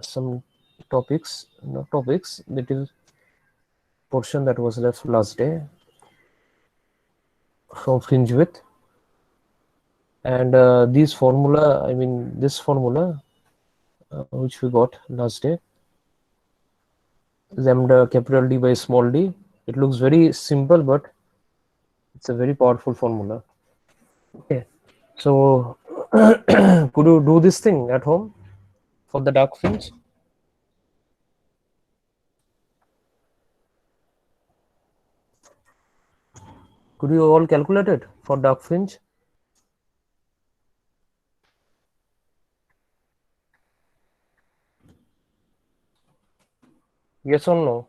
some topics, not topics, little portion that was left last day from fringe width. And this formula, this formula which we got last day, lambda capital D by small d. It looks very simple, but it's a very powerful formula. Okay, so could you do this thing at home for the dark fringe? Could you all calculate it for dark fringe? Yes or no?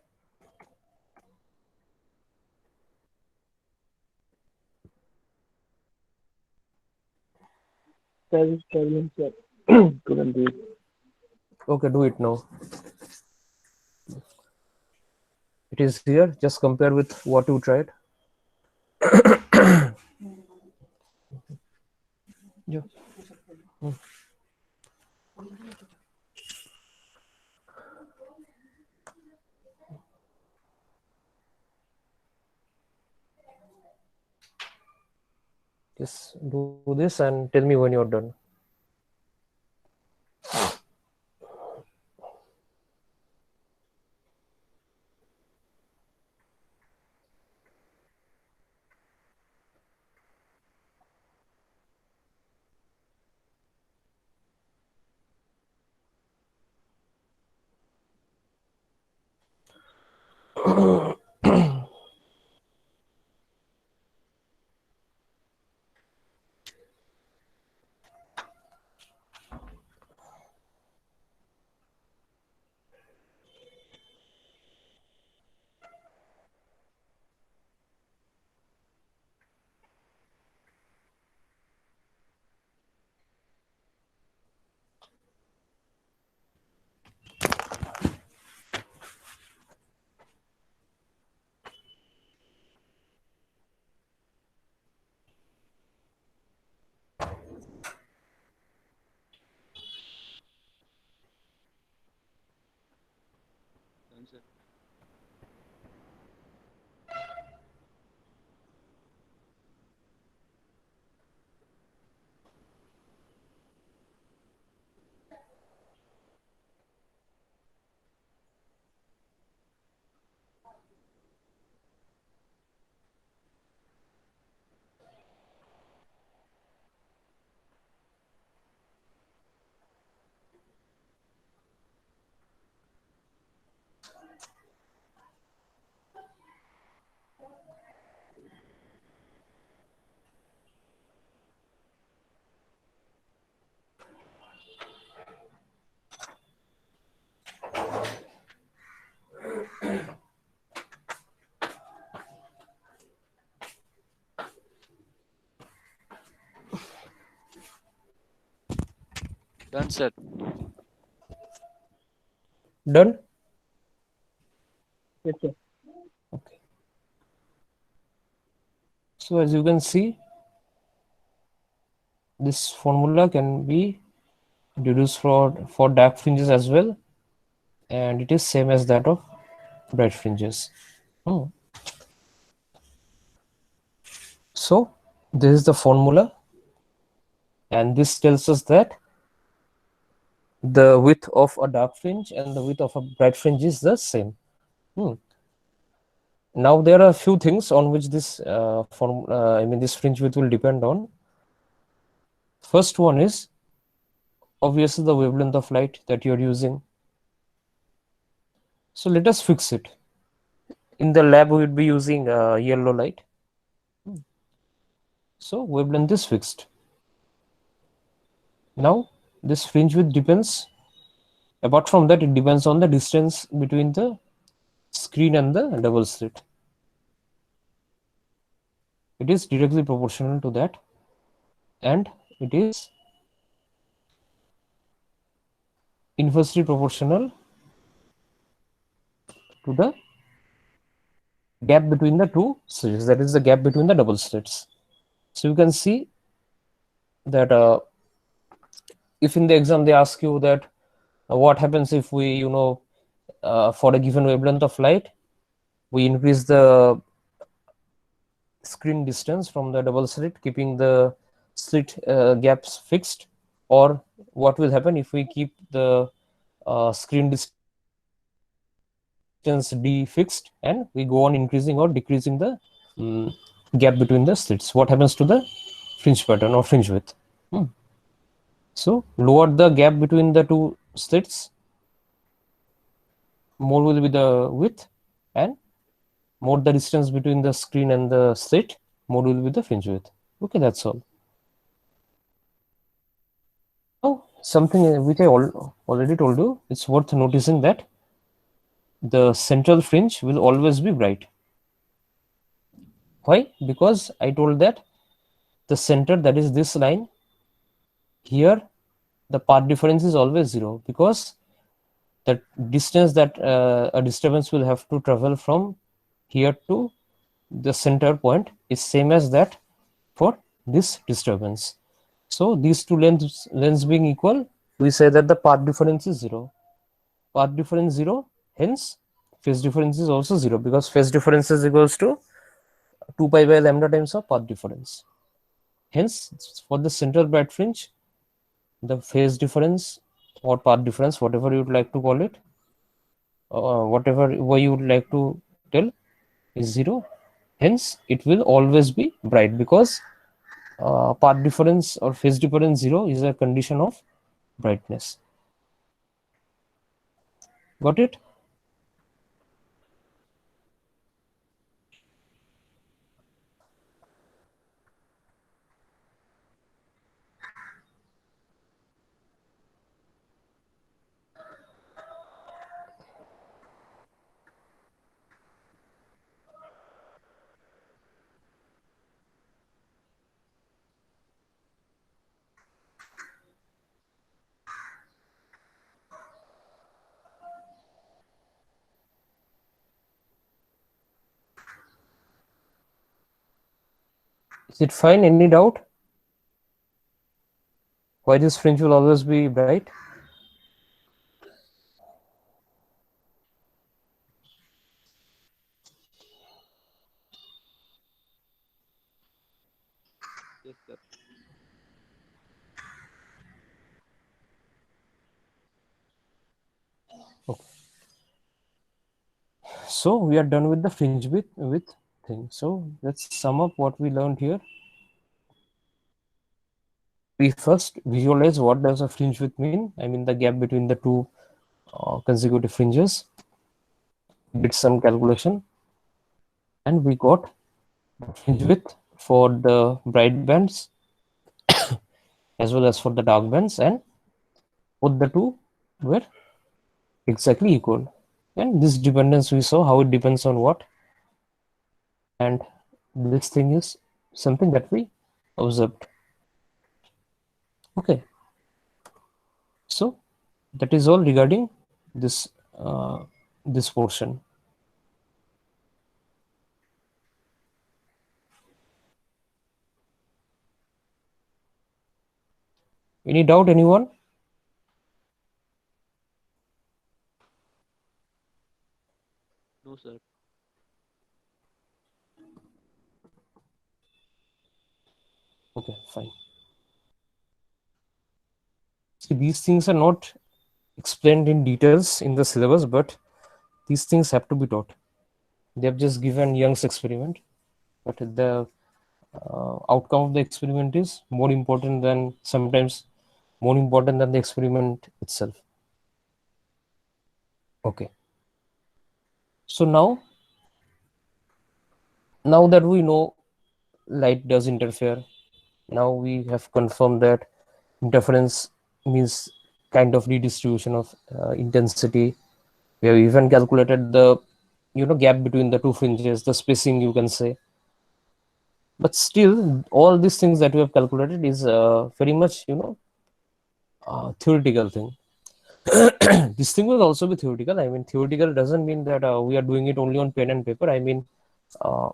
Couldn't do it. Okay, do it now. It is here. Just compare with what you tried. Yeah. Just do this and tell me when you're done. Done, sir. Done? Yes, sir. Okay. So as you can see, this formula can be deduced for dark fringes as well, and it is same as that of bright fringes. So this is the formula, and this tells us that the width of a dark fringe and the width of a bright fringe is the same. Now there are a few things on which this this fringe width will depend on. First one is obviously the wavelength of light that you're using. So let us fix it. In the lab we would be using yellow light. So wavelength is fixed. Now this fringe width depends, apart from that, it depends on the distance between the screen and the double slit. It is directly proportional to that, and it is inversely proportional to the gap between the two slits, that is the gap between the double slits. So you can see that if in the exam they ask you that what happens if we, for a given wavelength of light, we increase the screen distance from the double slit, keeping the slit gaps fixed, or what will happen if we keep the screen distance d fixed and we go on increasing or decreasing the gap between the slits? What happens to the fringe pattern or fringe width? So lower the gap between the two slits, more will be the width, and more the distance between the screen and the slit, more will be the fringe width. Okay, that's all. Now, something which I already told you, it's worth noticing that the central fringe will always be bright. Why? Because I told that the center, that is this line, here the path difference is always 0, because the distance that a disturbance will have to travel from here to the center point is same as that for this disturbance. So these two lengths being equal, we say that the path difference is 0. Path difference 0, hence phase difference is also 0, because phase difference is equals to 2 pi by lambda times of path difference. Hence, for the central bright fringe, the phase difference or path difference, whatever you would like to call it, whatever way you would like to tell, is 0. Hence, it will always be bright, because path difference or phase difference 0 is a condition of brightness. Got it? Is it fine? Any doubt? Why this fringe will always be bright? Yes, sir. Okay. So we are done with the fringe with thing. So let's sum up what we learned here. We first visualize what does a fringe width mean. I mean the gap between the two consecutive fringes. Did some calculation, and we got fringe width for the bright bands as well as for the dark bands, and both the two were exactly equal. And this dependence, we saw how it depends on what, and this thing is something that we observed. Okay, so that is all regarding this this portion. Any doubt, anyone? No, sir. Okay, fine. See, these things are not explained in details in the syllabus, but these things have to be taught. They have just given Young's experiment, but the outcome of the experiment is more important than, sometimes more important than the experiment itself. Okay. So now that we know light does interfere, now we have confirmed that interference means kind of redistribution of intensity. We have even calculated the gap between the two fringes, the spacing, you can say. But still, all these things that we have calculated is very much theoretical thing. This thing will also be theoretical. I mean, theoretical doesn't mean that we are doing it only on pen and paper. I mean, uh,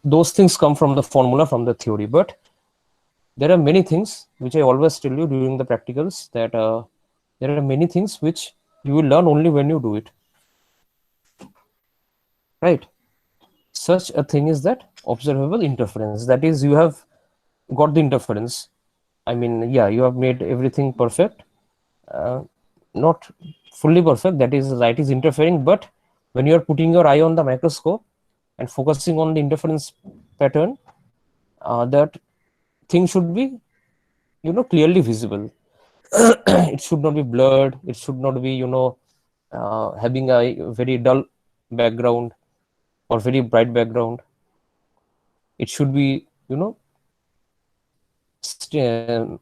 those things come from the formula, from the theory, but there are many things which I always tell you during the practicals, that there are many things which you will learn only when you do it, right? Such a thing is that observable interference, that is, you have got the interference. I mean, yeah, you have made everything perfect, uh, not fully perfect, that is, light is interfering, but when you are putting your eye on the microscope and focusing on the interference pattern, that thing should be, clearly visible. It should not be blurred, it should not be, having a very dull background or very bright background. It should be, stable.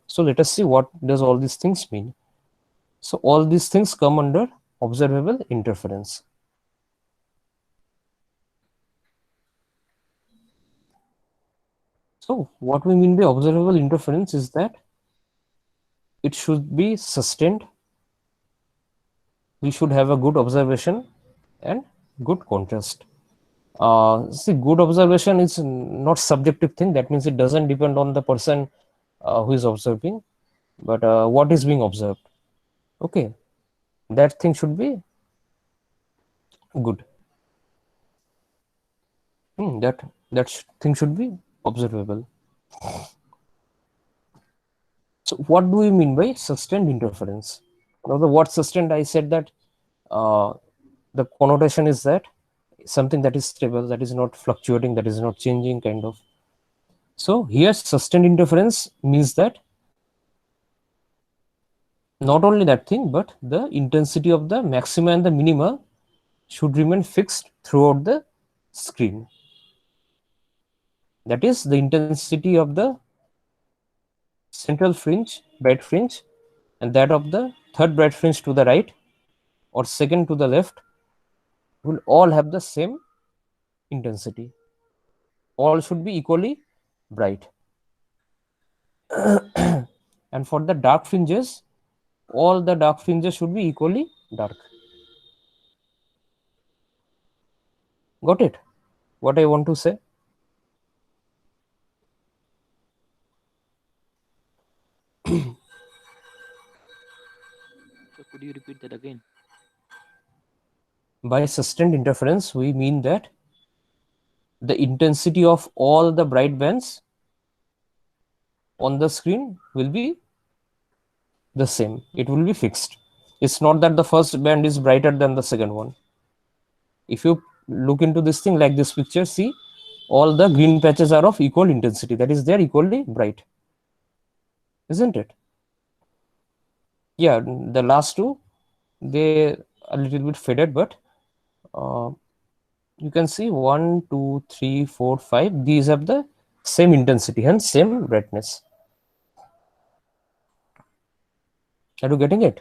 So let us see what does all these things mean. So all these things come under observable interference. So what we mean by observable interference is that it should be sustained. We should have a good observation and good contrast. See, good observation is not subjective thing. That means it doesn't depend on the person who is observing, but what is being observed. Okay, that thing should be good. That thing should be observable. So what do we mean by sustained interference? Now the word sustained, I said that uh, the connotation is that something that is stable, that is not fluctuating, that is not changing, kind of. So here sustained interference means that not only that thing, but the intensity of the maxima and the minima should remain fixed throughout the screen. That is, the intensity of the central fringe, bright fringe, and that of the third bright fringe to the right or second to the left will all have the same intensity. All should be equally bright. And for the dark fringes, all the dark fringes should be equally dark. Got it? What I want to say? So could you repeat that again? By sustained interference, we mean that the intensity of all the bright bands on the screen will be the same. It will be fixed. It's not that the first band is brighter than the second one. If you look into this thing like this picture, see, all the green patches are of equal intensity. That is, they're equally bright, isn't it? Yeah, the last two, they a little bit faded, but uh, you can see 1, 2, 3, 4, 5. These have the same intensity and same brightness. Are you getting it?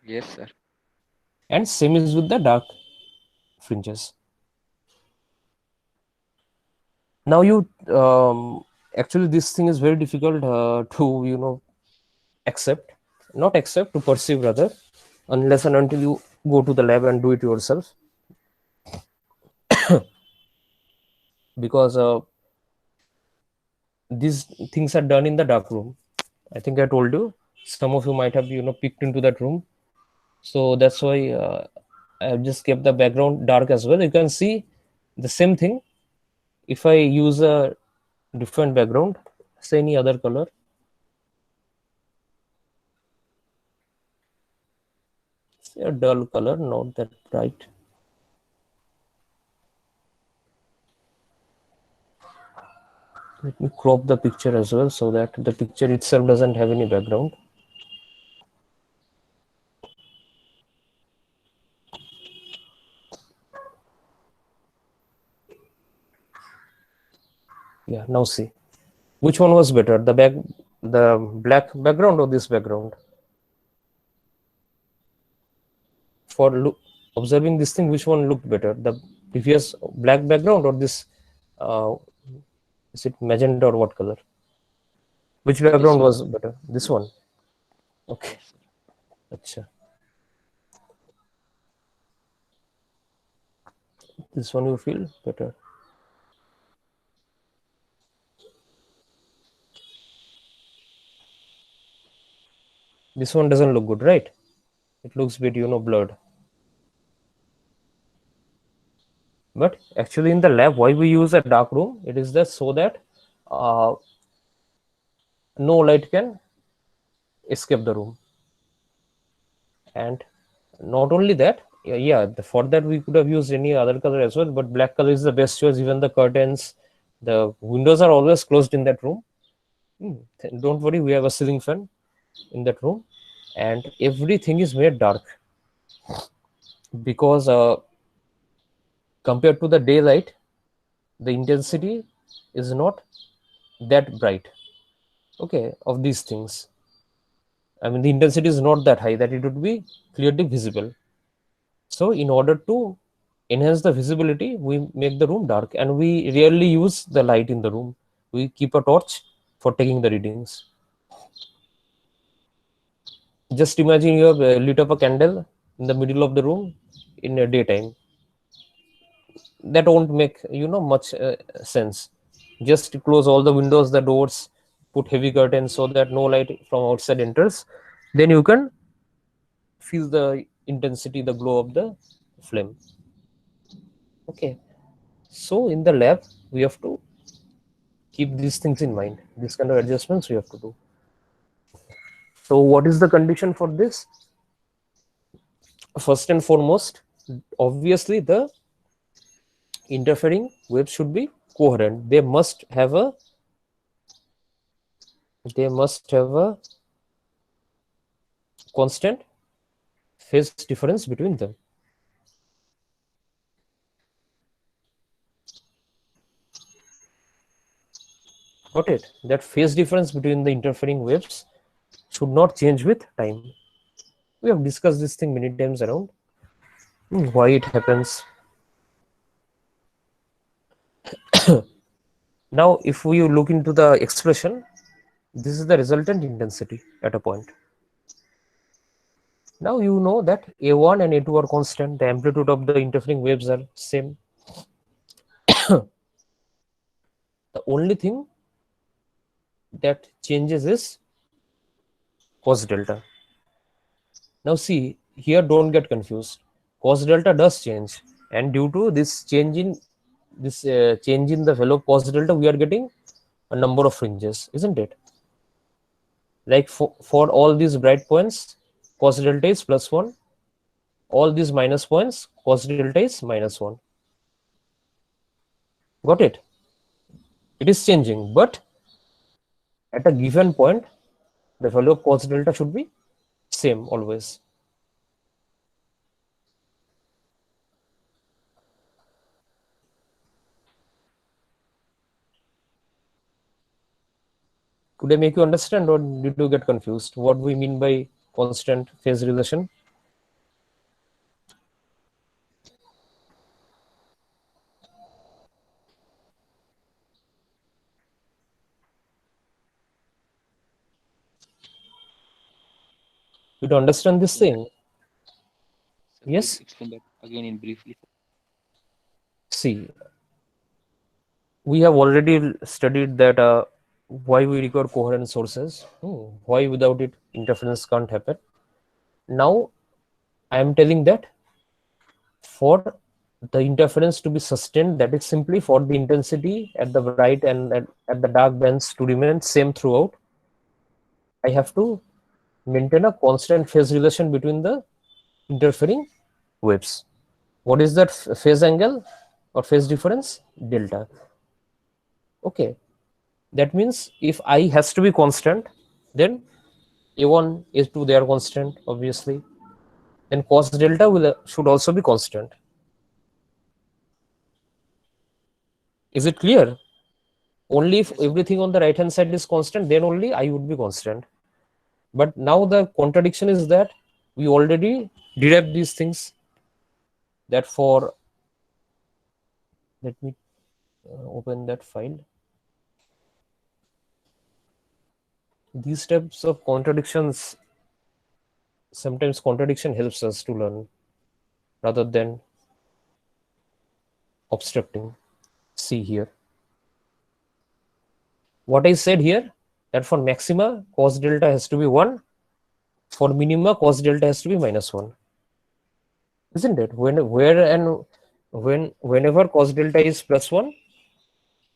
Yes, sir. And same is with the dark fringes. Now you actually, this thing is very difficult to accept, not accept, to perceive rather, unless and until you go to the lab and do it yourself. Because these things are done in the dark room. I think I told you, some of you might have peeked into that room, so that's why I have just kept the background dark as well. You can see the same thing if I use a different background, say any other color. Say a dull color, not that bright. Let me crop the picture as well so that the picture itself doesn't have any background. Yeah, now see. Which one was better? The black background or this background? For observing this thing, which one looked better? The previous black background or this, uh, is it magenta or what color? Which This background one. was better? This one. Okay. Yes, sir. Acha. This one you feel better. This one doesn't look good, right? It looks bit, blurred. But actually in the lab, why we use a dark room? It is just so that uh, no light can escape the room. And not only that, yeah, for that we could have used any other color as well, but black color is the best choice. Even the curtains, the windows are always closed in that room. Don't worry, we have a ceiling fan in that room, and everything is made dark because compared to the daylight, the intensity is not that bright. Okay, of these things. I mean, the intensity is not that high that it would be clearly visible. So, in order to enhance the visibility, we make the room dark, and we rarely use the light in the room. We keep a torch for taking the readings. Just imagine you have lit up a candle in the middle of the room in a daytime. That won't make much sense. Just close all the windows, the doors, put heavy curtains so that no light from outside enters. Then you can feel the intensity, the glow of the flame. Okay, so in the lab we have to keep these things in mind. These kind of adjustments we have to do. So what is the condition for this? First and foremost, obviously the interfering waves should be coherent. They must have a constant phase difference between them. Got it? That phase difference between the interfering waves should not change with time. We have discussed this thing many times around. Why it happens. Now, if we look into the expression, this is the resultant intensity at a point. Now you know that A1 and A2 are constant. The amplitude of the interfering waves are same. The only thing that changes is cos delta. Now see, here don't get confused. Cos delta does change, and due to this change in the value of cos delta, we are getting a number of fringes, isn't it? Like for all these bright points, cos delta is +1. All these minus points, cos delta is -1. Got it? It is changing, but at a given point, the value of cos delta should be same always. Could I make you understand, or did you get confused? What we mean by constant phase relation? You don't understand this Yes. thing? Sir, please Yes? explain that again in briefly. See, we have already studied that why we require coherent sources. Why without it interference can't happen. Now I am telling that for the interference to be sustained, that is simply for the intensity at the bright and at the dark bands to remain same throughout, I have to maintain a constant phase relation between the interfering waves. What is that phase angle or phase difference? Delta. Okay, that means if I has to be constant, then A1 is to they are constant, obviously. Then cos delta should also be constant. Is it clear? Only if Yes, sir. everything on the right hand side is constant, then only I would be constant. But now the contradiction is that we already derived these things, that for, let me open that file. These types of contradictions, sometimes contradiction helps us to learn rather than obstructing. See here. What I said here, that for maxima, cos delta has to be 1. For minima, cos delta has to be -1, isn't it? Whenever cos delta is +1,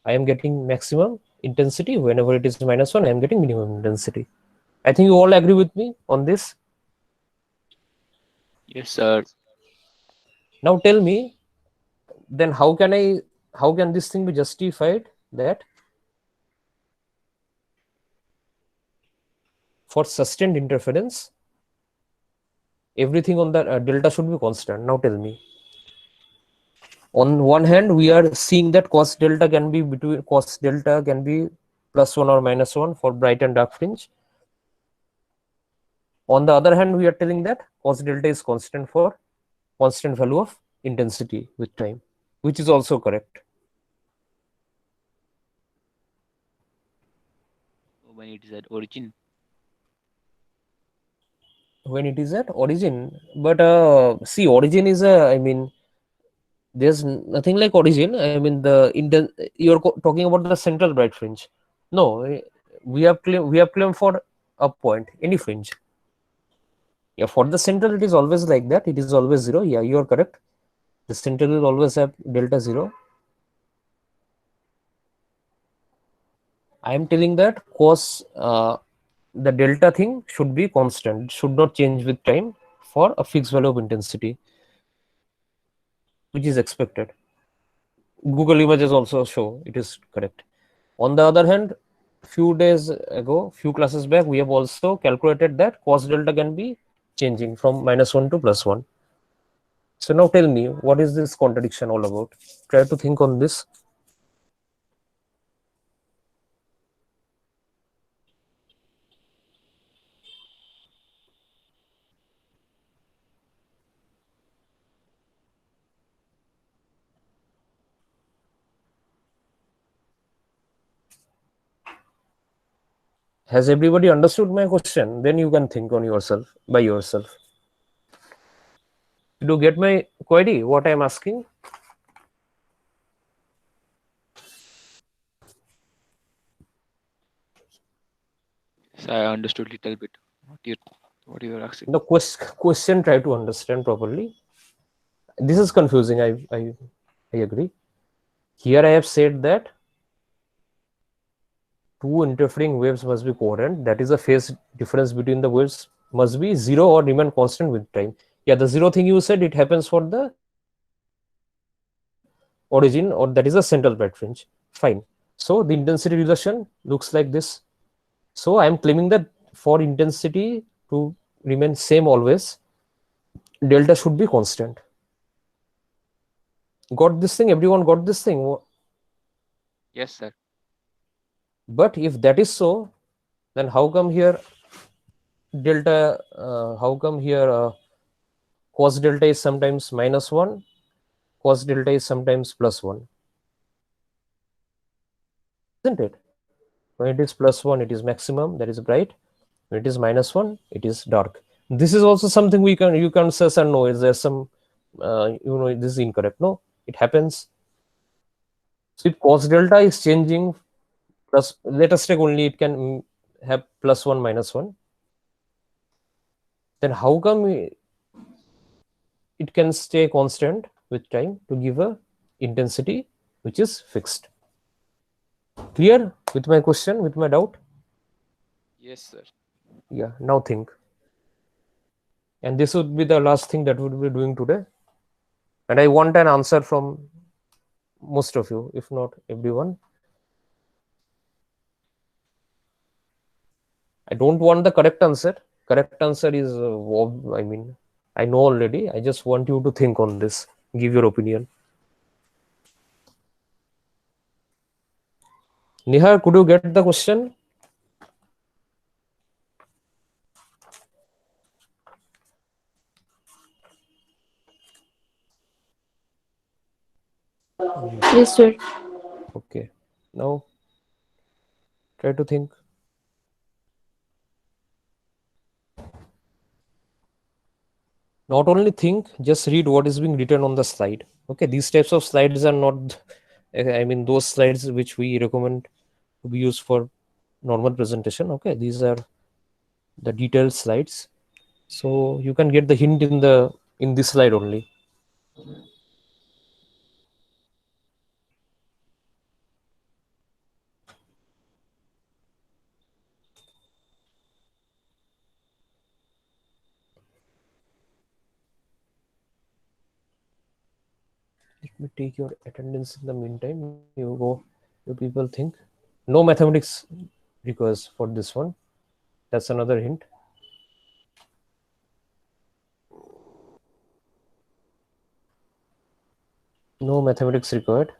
I am getting maximum intensity. Whenever it is -1, I am getting minimum intensity. I think you all agree with me on this. Yes, sir. Now tell me, then how can this thing be justified that for sustained interference, everything on the delta should be constant? Now tell me. On one hand, we are seeing that cos delta can be +1 or -1 for bright and dark fringe. On the other hand, we are telling that cos delta is constant for constant value of intensity with time, which is also correct. When it is at origin. When it is at origin, but see, origin is there's nothing like origin. I mean, you're talking about the central bright fringe. No, we have claimed for a point, any fringe. Yeah, for the central, it is always like that. It is always 0. Yeah, you are correct. The central will always have delta 0. I am telling that cos the delta thing should be constant, should not change with time for a fixed value of intensity, which is expected. Google images also show it is correct. On the other hand, few classes back, we have also calculated that cos delta can be changing from -1 to +1. So now tell me, what is this contradiction all about? Try to think on this. Has everybody understood my question? Then you can think on yourself, by yourself. Did you get my query, what I am asking? Yes, I understood little bit what you are asking. The question, try to understand properly. This is confusing, I agree. Here I have said that two interfering waves must be coherent. That is, the phase difference between the waves must be 0 or remain constant with time. Yeah, the 0 thing you said, it happens for the origin, or that is a central bright fringe. Fine. So the intensity relation looks like this. So I am claiming that for intensity to remain same always, delta should be constant. Got this thing? Everyone got this thing? Yes, sir. But if that is so, then how come here delta, how come here cos delta is sometimes -1, cos delta is sometimes +1? Isn't it? When it is +1, it is maximum, that is bright. When it is -1, it is dark. This is also something you can say, and no, is there some this is incorrect? No, it happens. So if cos delta is changing, plus, let us take only it can have +1, -1, then how come it can stay constant with time to give a intensity which is fixed? Clear with my question, with my doubt? Yes, sir. Yeah, now think. And this would be the last thing that we'll be doing today. And I want an answer from most of you, if not everyone. I don't want the correct answer. Correct answer is, I know already. I just want you to think on this, give your opinion. Nihar, could you get the question? Yes, sir. Okay. Now try to think. Not only think, just read what is being written on the slide. Okay, these types of slides are not, those slides which we recommend to be used for normal presentation. Okay, these are the detailed slides. So you can get the hint in this slide only. Let me take your attendance in the meantime. You people think no mathematics requires for this one. That's another hint. No mathematics required.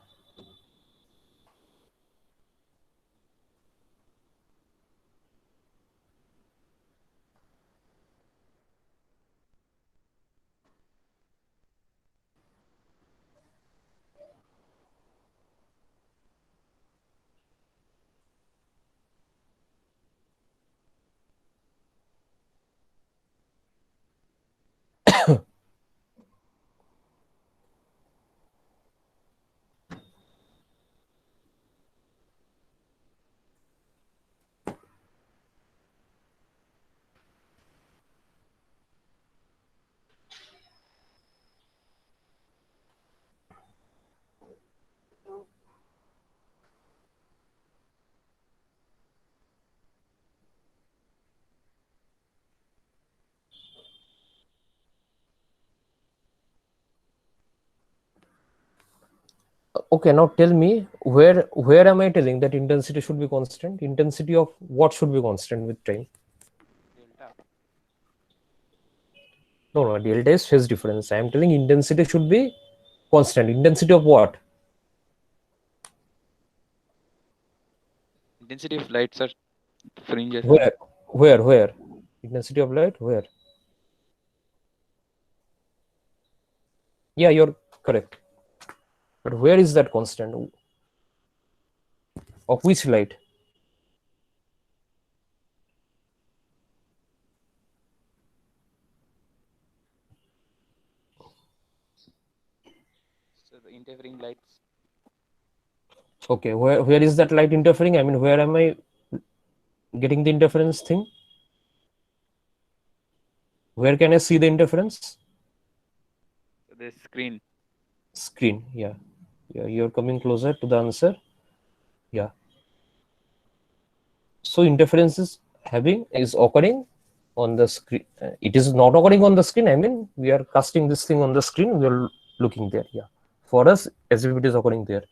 Okay, now tell me where am I telling that intensity should be constant? Intensity of what should be constant with time? Delta. No, delta is phase difference. I am telling intensity should be constant. Intensity of what? Intensity of lights are fringes. Where? Intensity of light? Where? Yeah, you're correct. But where is that constant? Of which light? So the interfering lights. Okay, where is that light interfering? I mean, where am I getting the interference thing? Where can I see the interference? So the screen. Screen. Yeah, you're coming closer to the answer. Yeah. So interference is occurring on the screen. It is not occurring on the screen. I mean, we are casting this thing on the screen. We are looking there. Yeah. For us, as if it is occurring there.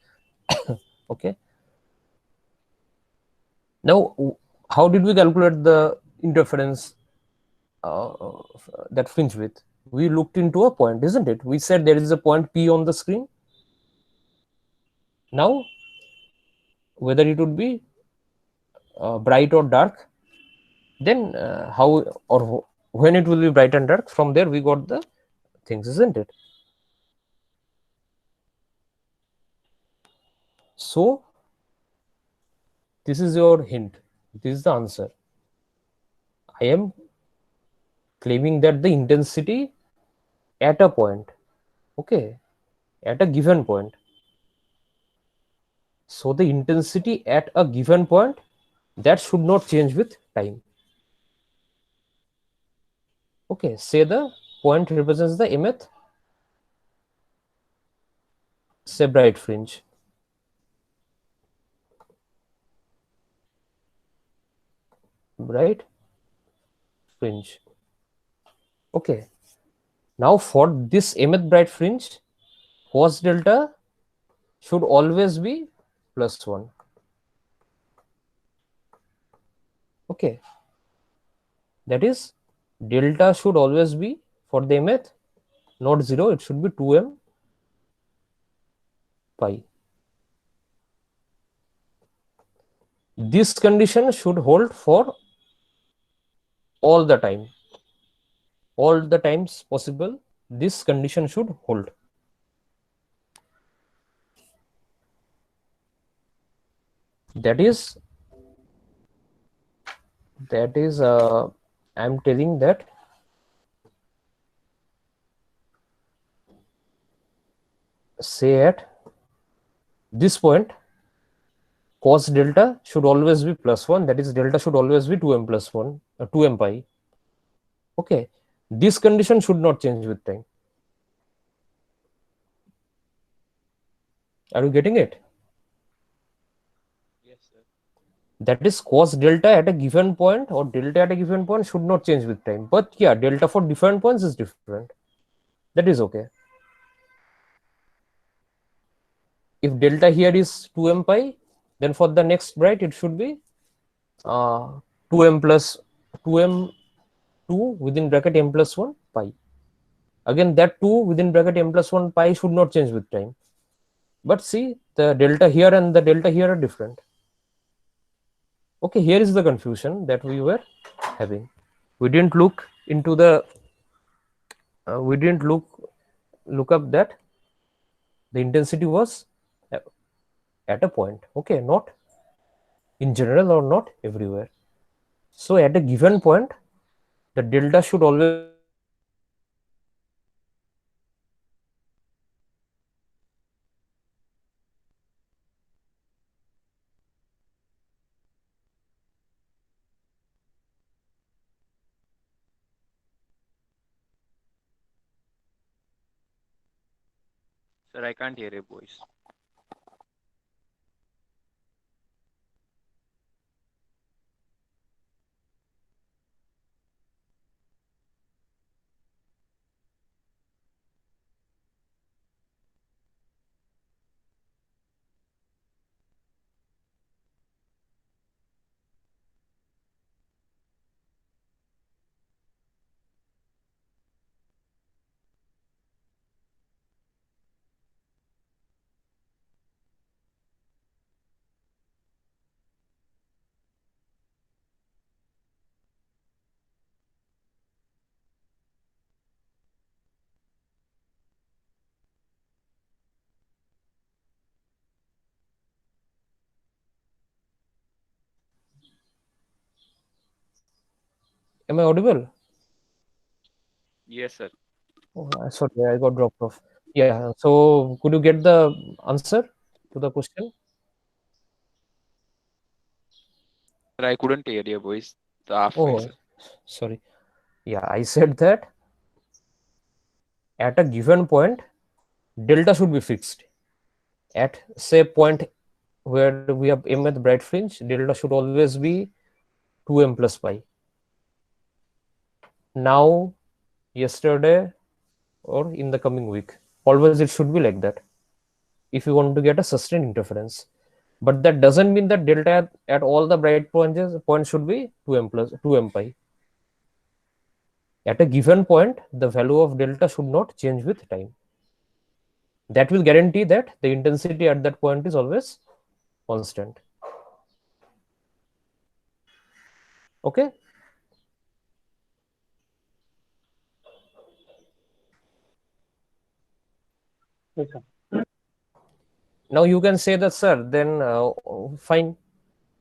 Okay. Now, how did we calculate the interference that fringe width? We looked into a point, isn't it? We said there is a point P on the screen. Now, whether it would be bright or dark, then how or when it will be bright and dark, from there we got the things, isn't it? So, this is your hint. This is the answer. I am claiming that the intensity at a point, okay, at a given point. So the intensity at a given point, that should not change with time. Okay, say the point represents the mth, say bright fringe. Bright fringe. Okay. Now for this mth bright fringe, cos delta should always be +1. Okay. That is, delta should always be for the mth not 0, it should be 2m pi. This condition should hold for all the time. All the times possible, this condition should hold. That is I'm telling that say at this point cos delta should always be +1, that is delta should always be 2m plus 1 2m pi. Okay, This condition should not change with time. Are you getting it? Yes, sir. That is cos delta at a given point or delta at a given point should not change with time. But yeah, delta for different points is different. That is okay. If delta here is 2m pi, then for the next bright it should be 2m plus 2m 2 within bracket m plus 1 pi. Again, that 2 within bracket m plus 1 pi should not change with time. But see, the delta here and the delta here are different. Okay, here is the confusion that we were having. We didn't look into the we didn't look up that the intensity was at a point, okay, not in general or not everywhere. So at a given point, the delta should always be equal to Sir, I can't hear your voice. am I audible? Yes, sir. Oh, sorry, I got dropped off. Yeah, so could you get the answer to the question? Sir, I couldn't hear your voice. The halfway, Oh, sir. sorry. Yeah, I said that at a given point, delta should be fixed. At say point where we have m at the bright fringe, delta should always be 2m plus pi. Now, yesterday, or in the coming week, always it should be like that if you want to get a sustained interference. But that doesn't mean that delta at all the bright points should be 2m plus 2m pi. At a given point, the value of delta should not change with time. That will guarantee that the intensity at that point is always constant. Okay. Yes, sir. Now you can say that, sir, then fine.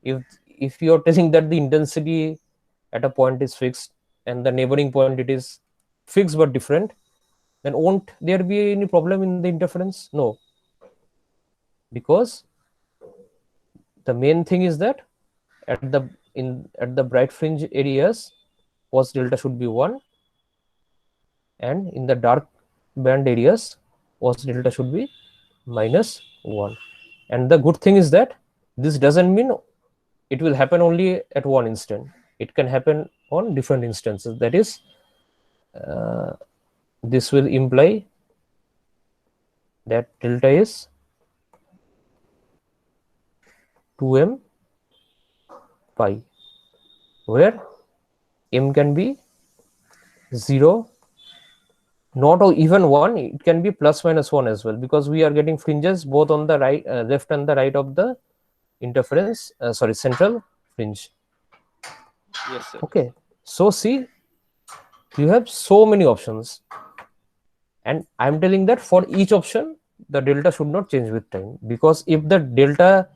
If you're telling that the intensity at a point is fixed and the neighboring point it is fixed but different, then won't there be any problem in the interference? No, because the main thing is that at the bright fringe areas, cos delta should be 1, and in the dark band areas, cos delta should be minus 1. And the good thing is that this doesn't mean it will happen only at one instant. It can happen on different instances. That is, this will imply that delta is 2m pi, where m can be 0, not or even 1. It can be plus minus 1 as well, because we are getting fringes both on the right, left and the right of the interference, sorry, central fringe. Yes, sir. Okay, so see, you have so many options, and I'm telling that for each option the delta should not change with time, because if the delta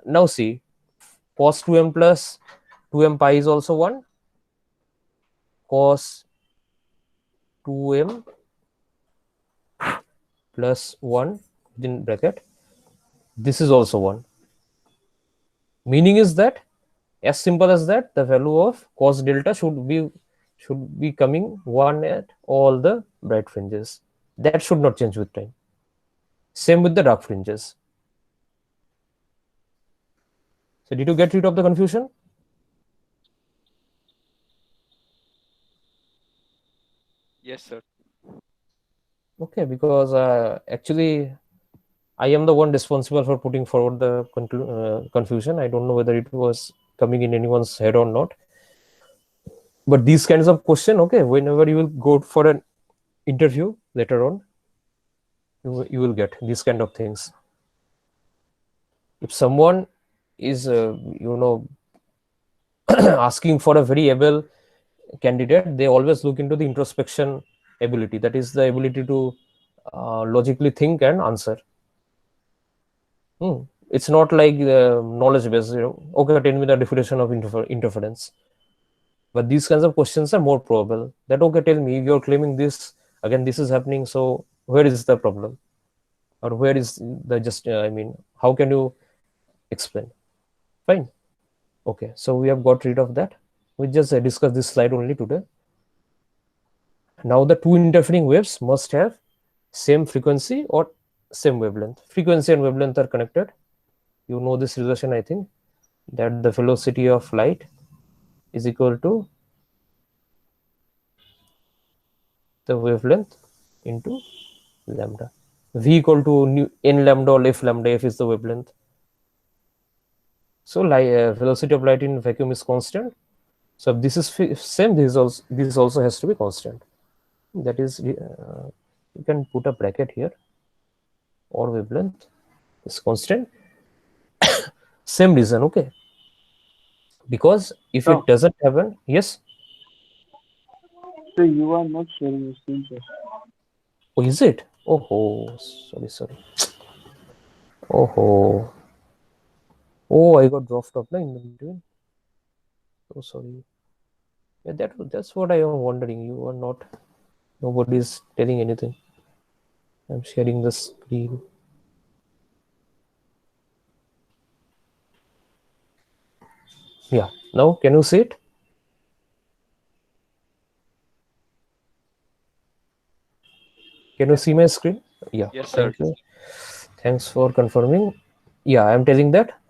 now see, cos 2m plus 2m pi is also 1, cos 2m plus 1 within bracket, this is also 1. Meaning is that, as simple as that, the value of cos delta should be should be coming one at all the bright fringes. That should not change with time. Same with the dark fringes. So did you get rid of the confusion? Yes, sir. Okay, because actually I am the one responsible for putting forward the confusion. I don't know whether it was coming in anyone's head or not. But these kinds of question, okay, whenever you will go for an interview later on, you will get these kind of things. If someone is, asking for a very able candidate, they always look into the introspection ability. That is the ability to logically think and answer. It's not like knowledge base. Okay, tell me the definition of interference. But these kinds of questions are more probable. That okay, tell me if you're claiming this again, this is happening. So where is the problem, or where is the just? How can you explain? Fine. Okay, so we have got rid of that. We just discussed this slide only today. Now the two interfering waves must have same frequency or same wavelength. Frequency and wavelength are connected. You know this relation, I think, that the velocity of light is equal to the wavelength into lambda. V equal to n lambda or f lambda. F is the wavelength. So velocity of light in vacuum is constant. So if this is same, this also has to be constant. That is, you can put a bracket here, or wavelength is constant. Same reason, okay? Because if No, it doesn't happen, yes. so you are not sharing your screen, sir. Oh, is it? Oh, sorry. Oh, I got dropped off in the between. So sorry. Yeah, that's what I am wondering. You are not. Nobody is telling anything. I'm sharing the screen. Yeah. Now, can you see it? Can you see my screen? Yeah. Yes, sir. Thank you. Thanks for confirming. Yeah, I'm telling that.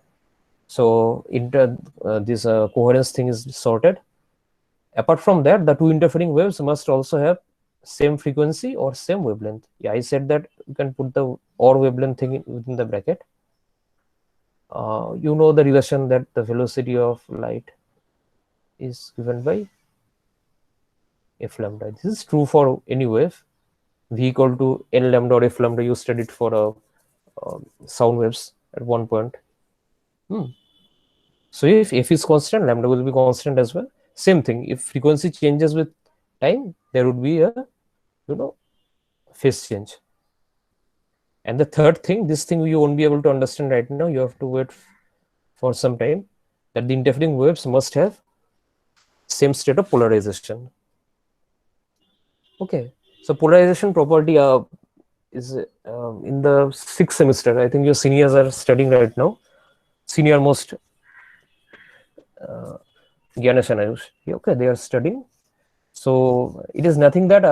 So, this coherence thing is sorted. Apart from that, the two interfering waves must also have same frequency or same wavelength. Yeah, I said that you can put the or wavelength thing within the bracket. You know the relation that the velocity of light is given by f lambda. This is true for any wave. V equal to n lambda or f lambda. You studied for sound waves at one point. So if f is constant, lambda will be constant as well. Same thing. If frequency changes with time, there would be a phase change. And the third thing, this thing you won't be able to understand right now. You have to wait for some time. That the interfering waves must have same state of polarization. Okay. So polarization property is in the sixth semester. I think your seniors are studying right now. Senior most Ganesh and Ayush. Okay, they are studying. So it is nothing that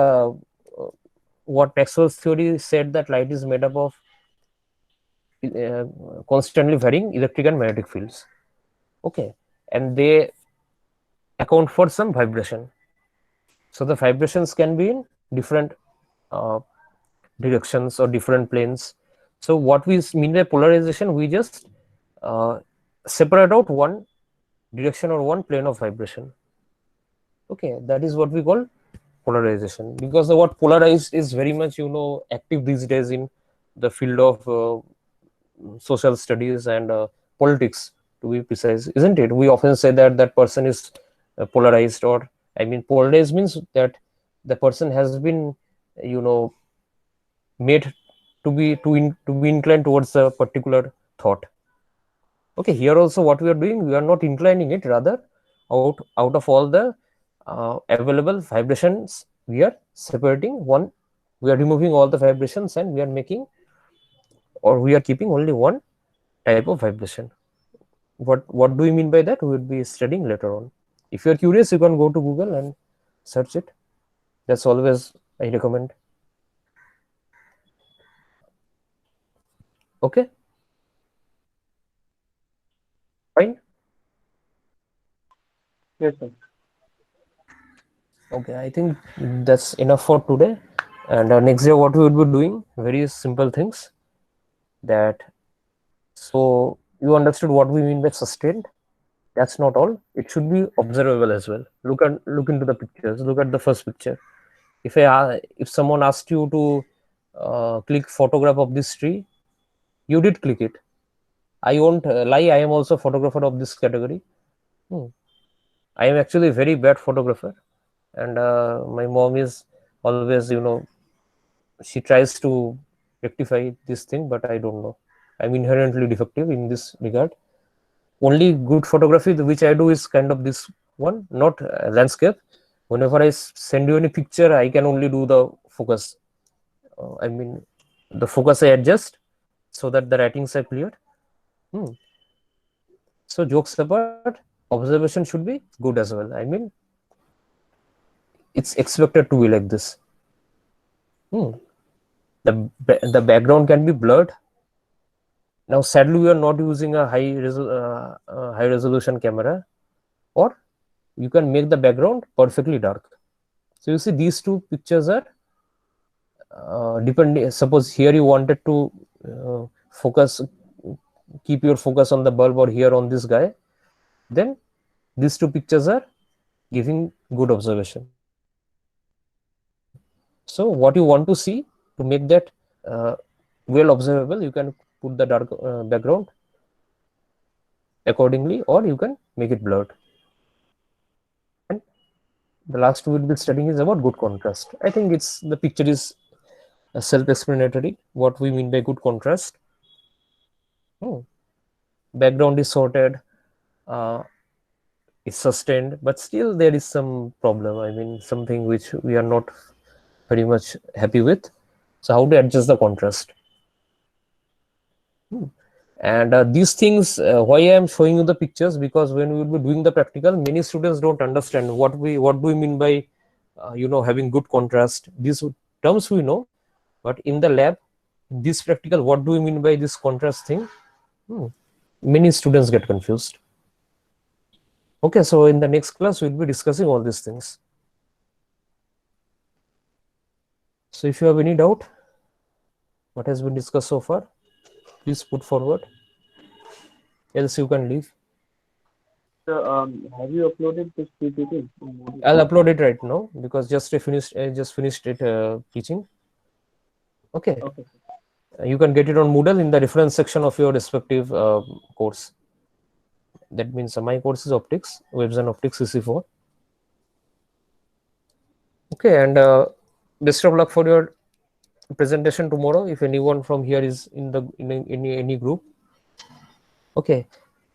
what Maxwell's theory said, that light is made up of constantly varying electric and magnetic fields. Okay, and they account for some vibration. So the vibrations can be in different uh, directions or different planes. So what we mean by polarization, we just uh, separate out one direction or one plane of vibration. Okay, that is what we call polarization, because the word polarized is very much active these days in the field of social studies and politics, to be precise, isn't it? We often say that that person is polarized, or polarized means that the person has been you know made to be inclined towards a particular thought. Okay, here also what we are doing, we are not inclining it, rather out of all the available vibrations, we are separating one, we are removing all the vibrations, and we are making, or we are keeping only one type of vibration. What do we mean by that? We will be studying later on. If you are curious, you can go to Google and search it. That's always I recommend. Okay, fine. Yes, sir. Okay, I think that's enough for today. And next day, what we would be doing, very simple things. That so you understood what we mean by sustained. That's not all. It should be observable as well. Look into the pictures. Look at the first picture. If someone asked you to click photograph of this tree, you did click it. I won't lie. I am also a photographer of this category. Hmm. I am actually a very bad photographer, and my mom is always, she tries to rectify this thing, but I don't know. I'm inherently defective in this regard. Only good photography which I do is kind of this one, not landscape. Whenever I send you any picture, I can only do the focus. I mean, the focus I adjust so that the writings are clear. Hmm. So jokes apart, observation should be good as well. I mean, it's expected to be like this. Hmm. The background can be blurred. Now, sadly, we are not using a high resolution camera, or you can make the background perfectly dark. So you see, these two pictures are depending. Suppose here you wanted to focus, keep your focus on the bulb, or here on this guy, then these two pictures are giving good observation. So what you want to see, to make that well observable, you can put the dark background accordingly, or you can make it blurred. And the last we'll be studying is about good contrast. I think it's the picture is self-explanatory what we mean by good contrast. Hmm. Background is sorted, uh, is sustained, but still there is some problem. I mean, something which we are not very much happy with. So how to adjust the contrast? Hmm. And these things, why I am showing you the pictures, because when we will be doing the practical, many students don't understand what do we mean by having good contrast. These terms we know, but in the lab, this practical, what do we mean by this contrast thing? Hmm. Many students get confused. Okay, so in the next class, we'll be discussing all these things. So if you have any doubt, what has been discussed so far, please put forward, else you can leave. So, have you uploaded this PPT in Moodle? I'll upload it right now because I just finished it teaching. Okay, Okay, sir. you can get it on Moodle in the reference section of your respective course. That means my course is optics, webs and optics CC4. Okay, and best of luck for your presentation tomorrow. If anyone from here is in any group, okay,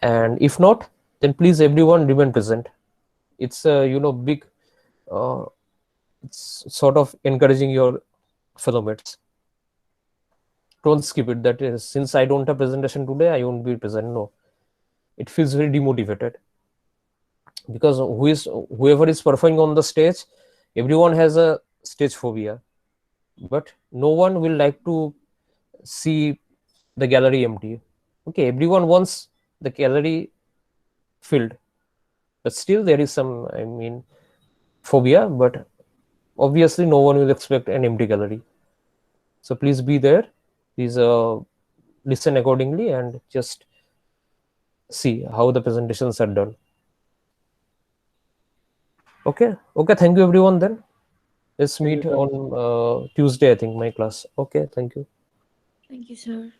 and if not, then please everyone remain present. It's a big, uh, it's sort of encouraging your fellow mates. Don't skip it. That is, since I don't have presentation today, I won't be present. No, it feels very demotivated because whoever is performing on the stage, everyone has a stage phobia, but no one will like to see the gallery empty. Okay, everyone wants the gallery filled, but still there is some, I mean, phobia. But obviously, no one will expect an empty gallery. So please be there. Please listen accordingly and just see how the presentations are done. Okay. Okay. Thank you, everyone. Then let's Thank you, meet sir. on Tuesday, I think, my class. Okay. Thank you. Thank you, sir.